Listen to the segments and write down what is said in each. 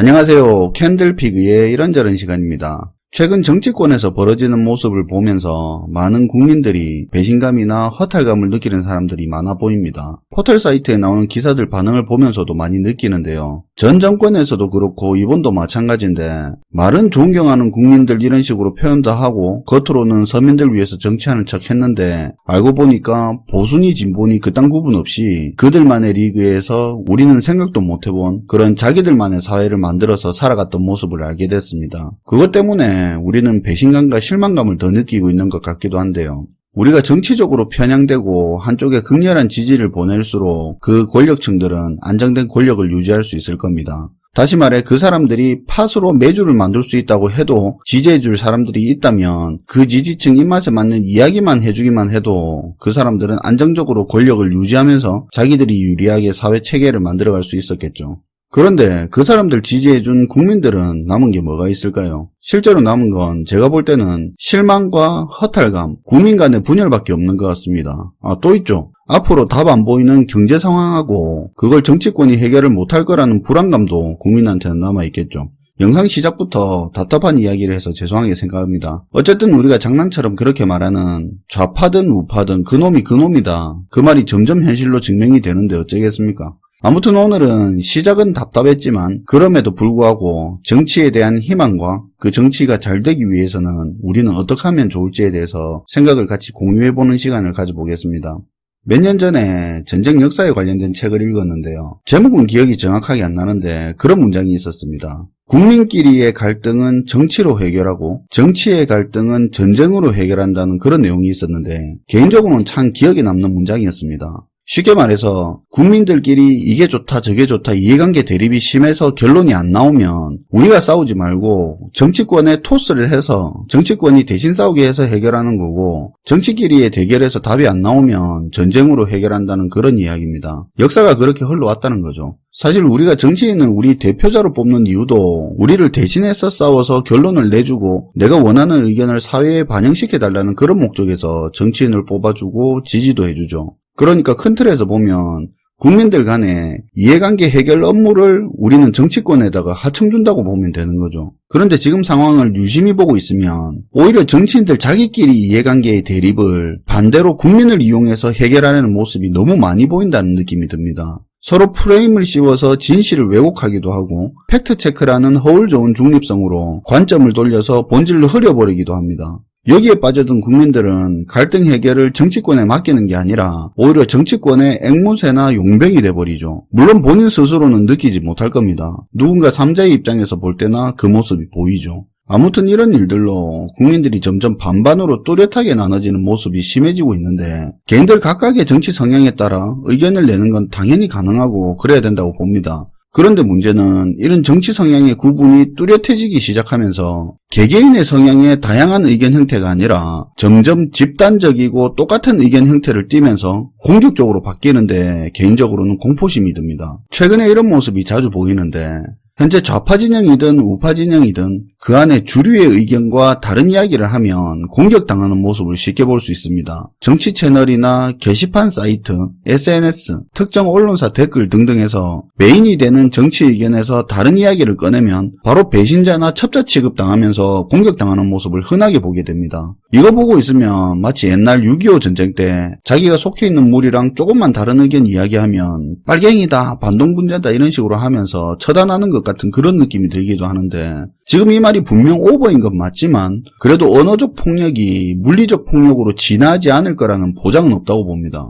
안녕하세요. 캔들피그의 이런저런 시간입니다. 최근 정치권에서 벌어지는 모습을 보면서 많은 국민들이 배신감이나 허탈감을 느끼는 사람들이 많아 보입니다. 포털 사이트에 나오는 기사들 반응을 보면서도 많이 느끼는데요. 전 정권에서도 그렇고 이번도 마찬가지인데 말은 존경하는 국민들 이런 식으로 표현도 하고 겉으로는 서민들 위해서 정치하는 척 했는데 알고 보니까 보수니 진보니 그딴 구분 없이 그들만의 리그에서 우리는 생각도 못 해본 그런 자기들만의 사회를 만들어서 살아갔던 모습을 알게 됐습니다. 그것 때문에 우리는 배신감과 실망감을 더 느끼고 있는 것 같기도 한데요. 우리가 정치적으로 편향되고 한쪽에 극렬한 지지를 보낼수록 그 권력층들은 안정된 권력을 유지할 수 있을 겁니다. 다시 말해 그 사람들이 팥으로 메주를 만들 수 있다고 해도 지지해줄 사람들이 있다면 그 지지층 입맛에 맞는 이야기만 해주기만 해도 그 사람들은 안정적으로 권력을 유지하면서 자기들이 유리하게 사회 체계를 만들어갈 수 있었겠죠. 그런데 그 사람들 지지해준 국민들은 남은 게 뭐가 있을까요? 실제로 남은 건 제가 볼 때는 실망과 허탈감, 국민 간의 분열밖에 없는 것 같습니다. 또 있죠. 앞으로 답 안 보이는 경제 상황하고 그걸 정치권이 해결을 못할 거라는 불안감도 국민한테는 남아있겠죠. 영상 시작부터 답답한 이야기를 해서 죄송하게 생각합니다. 어쨌든 우리가 장난처럼 그렇게 말하는 좌파든 우파든 그놈이 그놈이다. 그 말이 점점 현실로 증명이 되는데 어쩌겠습니까? 아무튼 오늘은 시작은 답답했지만 그럼에도 불구하고 정치에 대한 희망과 그 정치가 잘 되기 위해서는 우리는 어떻게 하면 좋을지에 대해서 생각을 같이 공유해보는 시간을 가져보겠습니다. 몇 년 전에 전쟁 역사에 관련된 책을 읽었는데요. 제목은 기억이 정확하게 안 나는데 그런 문장이 있었습니다. 국민끼리의 갈등은 정치로 해결하고 정치의 갈등은 전쟁으로 해결한다는 그런 내용이 있었는데 개인적으로는 참 기억에 남는 문장이었습니다. 쉽게 말해서 국민들끼리 이게 좋다 저게 좋다 이해관계 대립이 심해서 결론이 안 나오면 우리가 싸우지 말고 정치권에 토스를 해서 정치권이 대신 싸우게 해서 해결하는 거고 정치끼리의 대결에서 답이 안 나오면 전쟁으로 해결한다는 그런 이야기입니다. 역사가 그렇게 흘러왔다는 거죠. 사실 우리가 정치인을 우리 대표자로 뽑는 이유도 우리를 대신해서 싸워서 결론을 내주고 내가 원하는 의견을 사회에 반영시켜달라는 그런 목적에서 정치인을 뽑아주고 지지도 해주죠. 그러니까 큰 틀에서 보면 국민들 간의 이해관계 해결 업무를 우리는 정치권에다가 하청준다고 보면 되는 거죠. 그런데 지금 상황을 유심히 보고 있으면 오히려 정치인들 자기끼리 이해관계의 대립을 반대로 국민을 이용해서 해결하려는 모습이 너무 많이 보인다는 느낌이 듭니다. 서로 프레임을 씌워서 진실을 왜곡하기도 하고 팩트체크라는 허울 좋은 중립성으로 관점을 돌려서 본질을 흐려버리기도 합니다. 여기에 빠져든 국민들은 갈등 해결을 정치권에 맡기는 게 아니라 오히려 정치권의 앵무새나 용병이 돼버리죠. 물론 본인 스스로는 느끼지 못할 겁니다. 누군가 3자의 입장에서 볼 때나 그 모습이 보이죠. 아무튼 이런 일들로 국민들이 점점 반반으로 뚜렷하게 나눠지는 모습이 심해지고 있는데 개인들 각각의 정치 성향에 따라 의견을 내는 건 당연히 가능하고 그래야 된다고 봅니다. 그런데 문제는 이런 정치 성향의 구분이 뚜렷해지기 시작하면서 개개인의 성향의 다양한 의견 형태가 아니라 점점 집단적이고 똑같은 의견 형태를 띠면서 공격적으로 바뀌는데 개인적으로는 공포심이 듭니다. 최근에 이런 모습이 자주 보이는데 현재 좌파 진영이든 우파 진영이든 그 안에 주류의 의견과 다른 이야기를 하면 공격당하는 모습을 쉽게 볼 수 있습니다. 정치 채널이나 게시판 사이트, SNS, 특정 언론사 댓글 등등에서 메인이 되는 정치 의견에서 다른 이야기를 꺼내면 바로 배신자나 첩자 취급당하면서 공격당하는 모습을 흔하게 보게 됩니다. 이거 보고 있으면 마치 옛날 6.25 전쟁 때 자기가 속해 있는 무리랑 조금만 다른 의견 이야기하면 빨갱이다, 반동분자다 이런 식으로 하면서 처단하는 것 같은 그런 느낌이 들기도 하는데 지금 이 말이 분명 오버인 건 맞지만 그래도 언어적 폭력이 물리적 폭력으로 진화하지 않을 거라는 보장은 없다고 봅니다.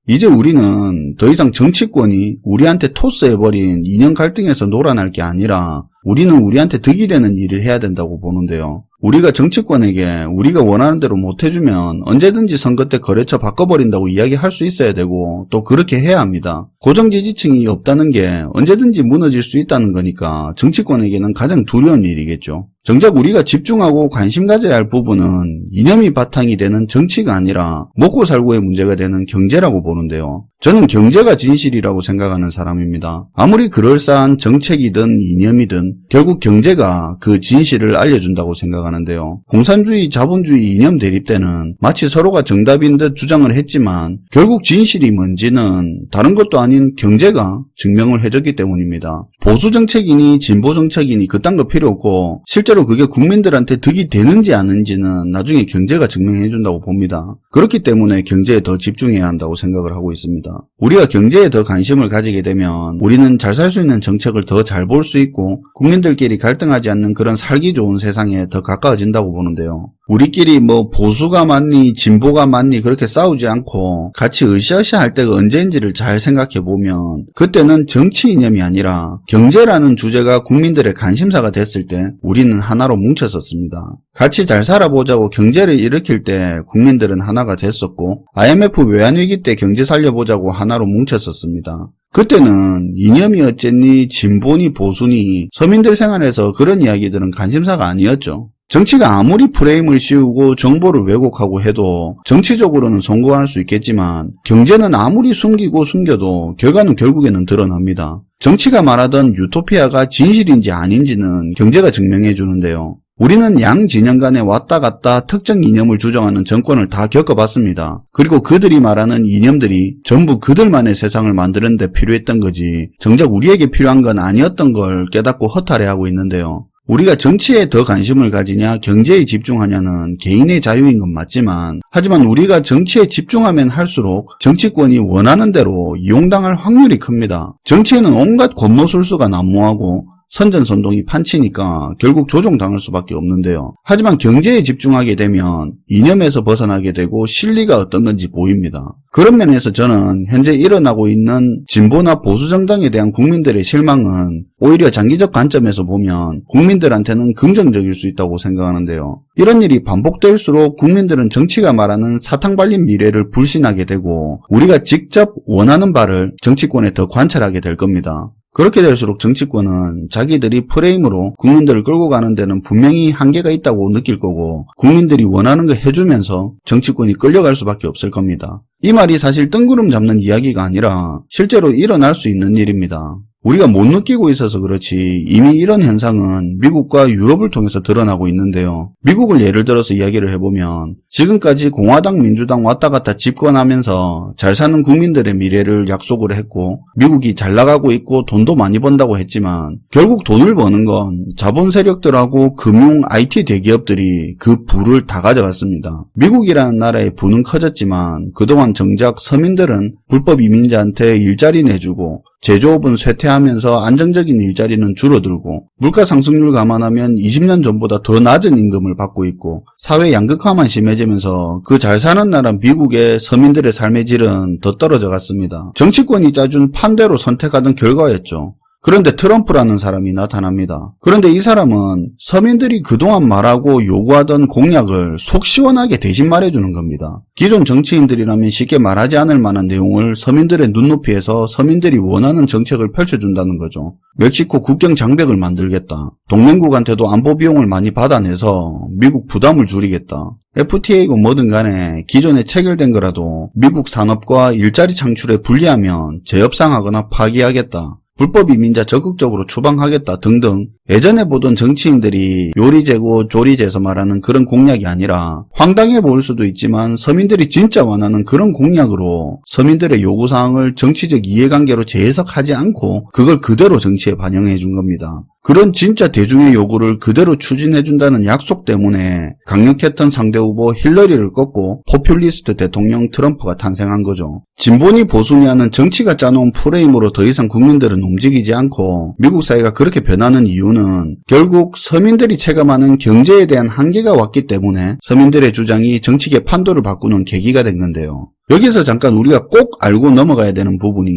이제 우리는 더 이상 정치권이 우리한테 토스해버린 이념 갈등에서 놀아날 게 아니라 우리는 우리한테 득이 되는 일을 해야 된다고 보는데요. 우리가 정치권에게 우리가 원하는 대로 못해주면 언제든지 선거 때 거래처 바꿔버린다고 이야기할 수 있어야 되고 또 그렇게 해야 합니다. 고정 지지층이 없다는 게 언제든지 무너질 수 있다는 거니까 정치권에게는 가장 두려운 일이겠죠. 정작 우리가 집중하고 관심 가져야 할 부분은 이념이 바탕이 되는 정치가 아니라 먹고 살고의 문제가 되는 경제라고 보는데요. 저는 경제가 진실이라고 생각하는 사람입니다. 아무리 그럴싸한 정책이든 이념이든 결국 경제가 그 진실을 알려준다고 생각하는데요. 공산주의, 자본주의 이념 대립 때는 마치 서로가 정답인 듯 주장을 했지만 결국 진실이 뭔지는 다른 것도 아닌 경제가 증명을 해줬기 때문입니다. 보수 정책이니 진보 정책이니 그딴 거 필요 없고 실제로 그게 국민들한테 득이 되는지 아닌지는 나중에 경제가 증명해준다고 봅니다. 그렇기 때문에 경제에 더 집중해야 한다고 생각을 하고 있습니다. 우리가 경제에 더 관심을 가지게 되면 우리는 잘 살 수 있는 정책을 더 잘 볼 수 있고 국민들끼리 갈등하지 않는 그런 살기 좋은 세상에 더 가까워진다고 보는데요. 우리끼리 뭐 보수가 맞니 진보가 맞니 그렇게 싸우지 않고 같이 으쌰으쌰 할 때가 언제인지를 잘 생각해보면 그때는 정치 이념이 아니라 경제라는 주제가 국민들의 관심사가 됐을 때 우리는 하나로 뭉쳤었습니다. 같이 잘 살아보자고 경제를 일으킬 때 국민들은 하나가 됐었고 IMF 외환위기 때 경제 살려보자고 하나로 뭉쳤었습니다. 그때는 이념이 어쨌니 진보니 보수니 서민들 생활에서 그런 이야기들은 관심사가 아니었죠. 정치가 아무리 프레임을 씌우고 정보를 왜곡하고 해도 정치적으로는 성공할 수 있겠지만 경제는 아무리 숨기고 숨겨도 결과는 결국에는 드러납니다. 정치가 말하던 유토피아가 진실인지 아닌지는 경제가 증명해 주는데요. 우리는 양 진영 간에 왔다 갔다 특정 이념을 주장하는 정권을 다 겪어봤습니다. 그리고 그들이 말하는 이념들이 전부 그들만의 세상을 만드는 데 필요했던 거지 정작 우리에게 필요한 건 아니었던 걸 깨닫고 허탈해하고 있는데요. 우리가 정치에 더 관심을 가지냐 경제에 집중하냐는 개인의 자유인 건 맞지만 하지만 우리가 정치에 집중하면 할수록 정치권이 원하는 대로 이용당할 확률이 큽니다. 정치에는 온갖 권모술수가 난무하고 선전선동이 판치니까 결국 조종당할 수밖에 없는데요. 하지만 경제에 집중하게 되면 이념에서 벗어나게 되고 실리가 어떤 건지 보입니다. 그런 면에서 저는 현재 일어나고 있는 진보나 보수 정당에 대한 국민들의 실망은 오히려 장기적 관점에서 보면 국민들한테는 긍정적일 수 있다고 생각하는데요. 이런 일이 반복될수록 국민들은 정치가 말하는 사탕 발린 미래를 불신하게 되고 우리가 직접 원하는 바를 정치권에 더 관찰하게 될 겁니다. 그렇게 될수록 정치권은 자기들이 프레임으로 국민들을 끌고 가는 데는 분명히 한계가 있다고 느낄 거고 국민들이 원하는 거 해주면서 정치권이 끌려갈 수밖에 없을 겁니다. 이 말이 사실 뜬구름 잡는 이야기가 아니라 실제로 일어날 수 있는 일입니다. 우리가 못 느끼고 있어서 그렇지 이미 이런 현상은 미국과 유럽을 통해서 드러나고 있는데요. 미국을 예를 들어서 이야기를 해보면 지금까지 공화당 민주당 왔다 갔다 집권하면서 잘 사는 국민들의 미래를 약속을 했고 미국이 잘 나가고 있고 돈도 많이 번다고 했지만 결국 돈을 버는 건 자본 세력들하고 금융 IT 대기업들이 그 부를 다 가져갔습니다. 미국이라는 나라의 부는 커졌지만 그동안 정작 서민들은 불법 이민자한테 일자리 내주고 제조업은 쇠퇴하면서 안정적인 일자리는 줄어들고 물가 상승률 감안하면 20년 전보다 더 낮은 임금을 받고 있고 사회 양극화만 심해지면서 그 잘 사는 나라 미국의 서민들의 삶의 질은 더 떨어져 갔습니다. 정치권이 짜준 판대로 선택하던 결과였죠. 그런데 트럼프라는 사람이 나타납니다. 그런데 이 사람은 서민들이 그동안 말하고 요구하던 공약을 속 시원하게 대신 말해주는 겁니다. 기존 정치인들이라면 쉽게 말하지 않을 만한 내용을 서민들의 눈높이에서 서민들이 원하는 정책을 펼쳐준다는 거죠. 멕시코 국경 장벽을 만들겠다. 동맹국한테도 안보 비용을 많이 받아내서 미국 부담을 줄이겠다. FTA고 뭐든 간에 기존에 체결된 거라도 미국 산업과 일자리 창출에 불리하면 재협상하거나 파기하겠다. 불법 이민자 적극적으로 추방하겠다 등등 예전에 보던 정치인들이 요리재고 조리재에서 말하는 그런 공약이 아니라 황당해 보일 수도 있지만 서민들이 진짜 원하는 그런 공약으로 서민들의 요구사항을 정치적 이해관계로 재해석하지 않고 그걸 그대로 정치에 반영해 준 겁니다. 그런 진짜 대중의 요구를 그대로 추진해준다는 약속 때문에 강력했던 상대 후보 힐러리를 꺾고 포퓰리스트 대통령 트럼프가 탄생한 거죠. 진보니 보수니 하는 정치가 짜놓은 프레임으로 더 이상 국민들은 움직이지 않고 미국 사회가 그렇게 변하는 이유는 결국 서민들이 체감하는 경제에 대한 한계가 왔기 때문에 서민들의 주장이 정치계 판도를 바꾸는 계기가 된 건데요. 여기서 잠깐 우리가 꼭 알고 넘어가야 되는 부분이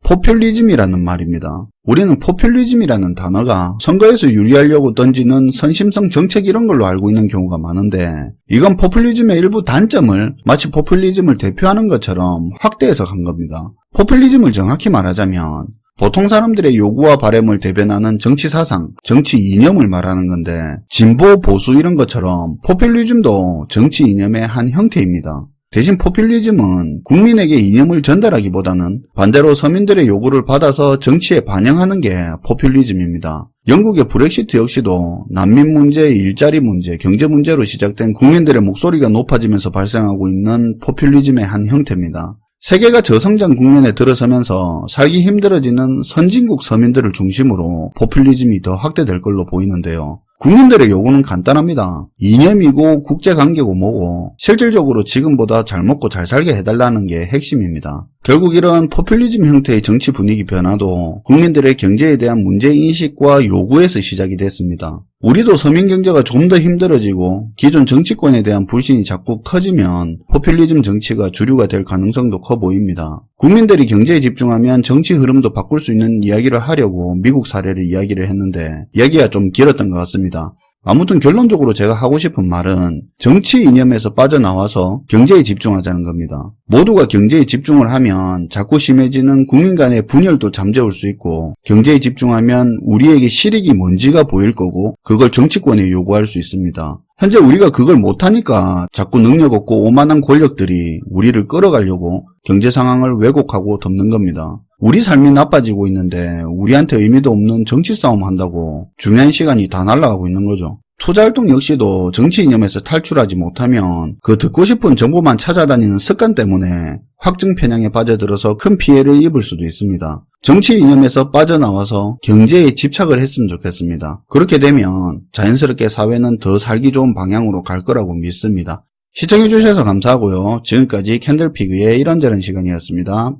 포퓰리즘이라는 말입니다. 우리는 포퓰리즘이라는 단어가 선거에서 유리하려고 던지는 선심성 정책 이런 걸로 알고 있는 경우가 많은데 이건 포퓰리즘의 일부 단점을 마치 포퓰리즘을 대표하는 것처럼 확대 해석한 겁니다. 포퓰리즘을 정확히 말하자면 보통 사람들의 요구와 바램을 대변하는 정치 사상, 정치 이념을 말하는 건데 진보, 보수 이런 것처럼 포퓰리즘도 정치 이념의 한 형태입니다. 대신 포퓰리즘은 국민에게 이념을 전달하기보다는 반대로 서민들의 요구를 받아서 정치에 반영하는 게 포퓰리즘입니다. 영국의 브렉시트 역시도 난민 문제, 일자리 문제, 경제 문제로 시작된 국민들의 목소리가 높아지면서 발생하고 있는 포퓰리즘의 한 형태입니다. 세계가 저성장 국면에 들어서면서 살기 힘들어지는 선진국 서민들을 중심으로 포퓰리즘이 더 확대될 걸로 보이는데요. 국민들의 요구는 간단합니다. 이념이고 국제관계고 뭐고 실질적으로 지금보다 잘 먹고 잘 살게 해달라는 게 핵심입니다. 결국 이런 포퓰리즘 형태의 정치 분위기 변화도 국민들의 경제에 대한 문제인식과 요구에서 시작이 됐습니다. 우리도 서민 경제가 좀 더 힘들어지고 기존 정치권에 대한 불신이 자꾸 커지면 포퓰리즘 정치가 주류가 될 가능성도 커 보입니다. 국민들이 경제에 집중하면 정치 흐름도 바꿀 수 있는 이야기를 하려고 미국 사례를 이야기를 했는데 이야기가 좀 길었던 것 같습니다. 아무튼 결론적으로 제가 하고 싶은 말은 정치 이념에서 빠져나와서 경제에 집중하자는 겁니다. 모두가 경제에 집중을 하면 자꾸 심해지는 국민 간의 분열도 잠재울 수 있고 경제에 집중하면 우리에게 실익이 뭔지가 보일 거고 그걸 정치권에 요구할 수 있습니다. 현재 우리가 그걸 못하니까 자꾸 능력 없고 오만한 권력들이 우리를 끌어가려고 경제 상황을 왜곡하고 덮는 겁니다. 우리 삶이 나빠지고 있는데 우리한테 의미도 없는 정치 싸움 한다고 중요한 시간이 다 날아가고 있는 거죠. 투자활동 역시도 정치 이념에서 탈출하지 못하면 그 듣고 싶은 정보만 찾아다니는 습관 때문에 확증 편향에 빠져들어서 큰 피해를 입을 수도 있습니다. 정치 이념에서 빠져나와서 경제에 집착을 했으면 좋겠습니다. 그렇게 되면 자연스럽게 사회는 더 살기 좋은 방향으로 갈 거라고 믿습니다. 시청해주셔서 감사하고요. 지금까지 캔들피그의 이런저런 시간이었습니다.